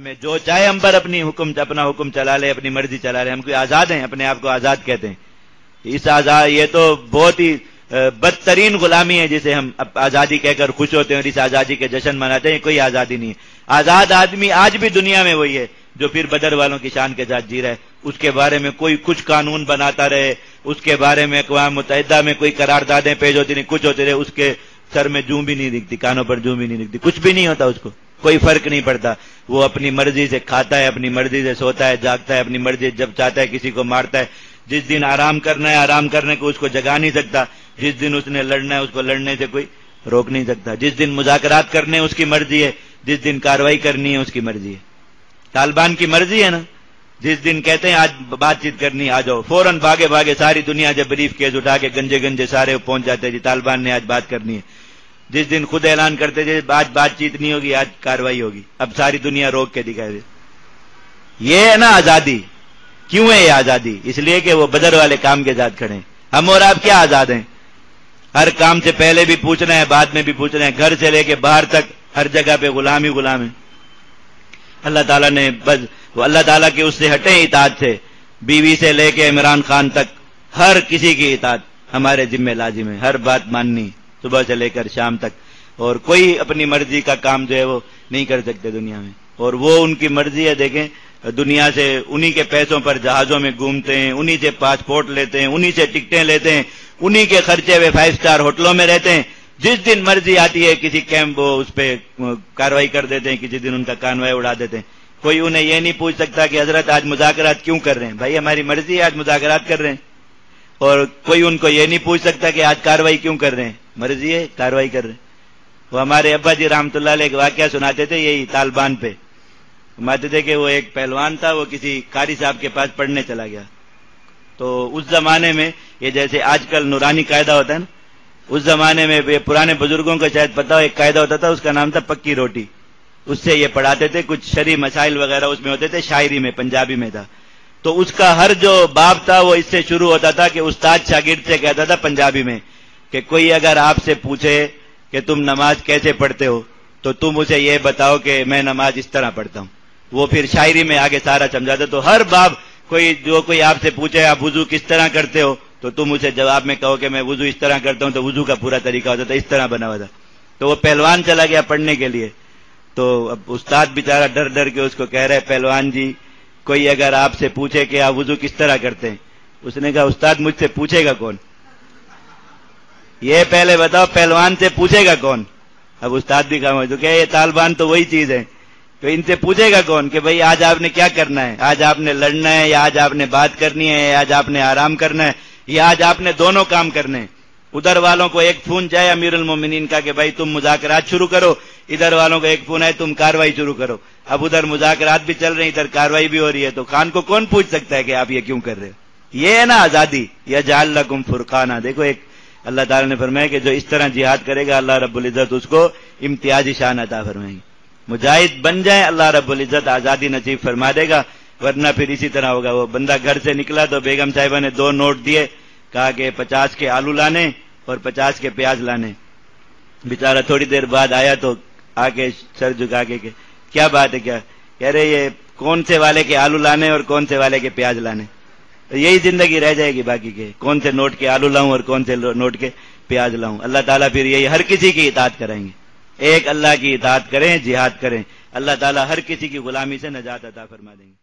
ہمیں جو چاہے ہم پر اپنا حکم چلا لے، اپنی مرضی چلا لے، ہم کوئی آزاد ہیں، اپنے آپ کو آزاد کہتے ہیں. اس آزاد یہ تو بہت ہی بدترین غلامی ہے جسے ہم آزادی کہہ کر خوش ہوتے ہیں اور اس آزادی کے جشن مناتے ہیں. کوئی آزادی نہیں ہے. آزاد آدمی آج بھی دنیا میں وہی ہے جو پھر بدر والوں کی شان کے ساتھ جی رہا ہے. اس کے بارے میں کوئی کچھ قانون بناتا رہے، اس کے بارے میں اقوام متحدہ میں کوئی قراردادیں پیش ہوتی نہیں، کچھ ہوتے رہے، اس کے سر میں جوں بھی نہیں دکھتی، کانوں پر جوں بھی نہیں دکھتی، کچھ بھی نہیں ہوتا، اس کو کوئی فرق نہیں پڑتا. وہ اپنی مرضی سے کھاتا ہے، اپنی مرضی سے سوتا ہے، جاگتا ہے، اپنی مرضی سے جب چاہتا ہے کسی کو مارتا ہے. جس دن آرام کرنا ہے آرام کرنے کو اس کو جگا نہیں سکتا، جس دن اس نے لڑنا ہے اس کو لڑنے سے کوئی روک نہیں سکتا، جس دن مذاکرات کرنے اس کی مرضی ہے، جس دن کارروائی کرنی ہے اس کی مرضی ہے. طالبان کی مرضی ہے نا، جس دن کہتے ہیں آج بات چیت کرنی آ جاؤ، فوراً بھاگے بھاگے ساری دنیا جب بریف کیس اٹھا کے گنجے سارے پہنچ جاتے جی طالبان نے آج بات کرنی ہے. جس دن خود اعلان کرتے تھے آج بات چیت نہیں ہوگی، آج کارروائی ہوگی، اب ساری دنیا روک کے دکھائے دے. یہ ہے نا آزادی. کیوں ہے یہ آزادی؟ اس لیے کہ وہ بدر والے کام کے ساتھ کھڑے ہیں. ہم اور آپ کیا آزاد ہیں؟ ہر کام سے پہلے بھی پوچھنا ہے، بعد میں بھی پوچھنا ہے، گھر سے لے کے باہر تک ہر جگہ پہ غلام ہی غلام ہے. اللہ تعالیٰ نے بس وہ اللہ تعالیٰ کے اس سے ہٹے اطاعت سے، بیوی سے لے کے عمران خان تک ہر کسی کی اطاعت ہمارے ذمہ لازم ہے. ہر بات ماننی صبح سے لے کر شام تک، اور کوئی اپنی مرضی کا کام جو ہے وہ نہیں کر سکتے دنیا میں. اور وہ ان کی مرضی ہے. دیکھیں دنیا سے انہی کے پیسوں پر جہازوں میں گھومتے ہیں، انہی سے پاسپورٹ لیتے ہیں، انہی سے ٹکٹیں لیتے ہیں، انہی کے خرچے ہوئے 5 اسٹار ہوٹلوں میں رہتے ہیں. جس دن مرضی آتی ہے کسی کیمپ وہ اس پہ کارروائی کر دیتے ہیں، کسی دن ان کا کانوائے اڑا دیتے ہیں. کوئی انہیں یہ نہیں پوچھ سکتا کہ حضرت آج مذاکرات کیوں کر رہے ہیں. بھائی ہماری مرضی ہے آج مذاکرات کر رہے ہیں. اور کوئی ان کو یہ نہیں پوچھ سکتا کہ آج کارروائی کیوں کر رہے ہیں، مرضی ہے کارروائی کر رہے ہیں. وہ ہمارے ابا جی رحمۃ اللہ علیہ ایک واقعہ سناتے تھے یہی طالبان پہ. سناتے تھے کہ وہ ایک پہلوان تھا، وہ کسی قاری صاحب کے پاس پڑھنے چلا گیا. تو اس زمانے میں یہ جیسے آج کل نورانی قاعدہ ہوتا ہے نا، اس زمانے میں پرانے بزرگوں کو شاید پتا ہو ایک قاعدہ ہوتا تھا، اس کا نام تھا پکی روٹی. اس سے یہ پڑھاتے تھے، کچھ شرعی مسائل وغیرہ اس میں ہوتے تھے، شاعری میں پنجابی میں تھا. تو اس کا ہر جو باب تھا وہ اس سے شروع ہوتا تھا کہ استاد شاگرد سے کہتا تھا پنجابی میں کہ کوئی اگر آپ سے پوچھے کہ تم نماز کیسے پڑھتے ہو تو تم اسے یہ بتاؤ کہ میں نماز اس طرح پڑھتا ہوں. وہ پھر شاعری میں آگے سارا سمجھاتا. تو ہر باب کوئی آپ سے پوچھے آپ وضو کس طرح کرتے ہو تو تم اسے جواب میں کہو کہ میں وضو اس طرح کرتا ہوں، تو وضو کا پورا طریقہ ہوتا تھا، اس طرح بنا ہوا تھا. تو وہ پہلوان چلا گیا پڑھنے کے لیے. تو اب استاد بیچارہ ڈر ڈر کے اس کو کہہ رہے پہلوان جی کوئی اگر آپ سے پوچھے کہ آپ وضو کس طرح کرتے ہیں. اس نے کہا استاد مجھ سے پوچھے گا کون؟ یہ پہلے بتاؤ پہلوان سے پوچھے گا کون؟ اب استاد بھی کہا تو کہ یہ طالبان تو وہی چیز ہے، تو ان سے پوچھے گا کون کہ بھئی آج آپ نے کیا کرنا ہے؟ آج آپ نے لڑنا ہے یا آج آپ نے بات کرنی ہے یا آج آپ نے آرام کرنا ہے یا آج آپ نے دونوں کام کرنے ہیں. ادھر والوں کو ایک فون جائے امیر المومنین کا کہ بھائی تم مذاکرات شروع کرو، ادھر والوں کو ایک فون ہے تم کاروائی شروع کرو. اب ادھر مذاکرات بھی چل رہی ہیں، ادھر کاروائی بھی ہو رہی ہے. تو خان کو کون پوچھ سکتا ہے کہ آپ یہ کیوں کر رہے ہو؟ یہ ہے نا آزادی. یجعل لکم فرقانا. دیکھو ایک اللہ تعالیٰ نے فرمایا کہ جو اس طرح جہاد کرے گا اللہ رب العزت اس کو امتیازی شان عطا فرمائیں گے. مجاہد بن جائیں اللہ رب العزت آزادی نصیب فرما دے گا، ورنہ پھر اسی طرح ہوگا. وہ بندہ گھر سے نکلا تو بیگم صاحبہ نے 2 نوٹ دیے، کہا کہ 50 کے آلو لانے اور 50 کے پیاز لانے. بیچارہ تھوڑی دیر بعد آیا تو آ کے سر جھکا کے کہ کیا بات ہے؟ کیا کہہ رہے یہ کون سے والے کے آلو لانے اور کون سے والے کے پیاز لانے. تو یہی زندگی رہ جائے گی باقی کے، کون سے نوٹ کے آلو لاؤں اور کون سے نوٹ کے پیاز لاؤں. اللہ تعالیٰ پھر یہی ہر کسی کی اطاعت کریں گے. ایک اللہ کی اطاعت کریں، جہاد کریں، اللہ تعالیٰ ہر کسی کی غلامی سے نجات عطا فرما دیں گے.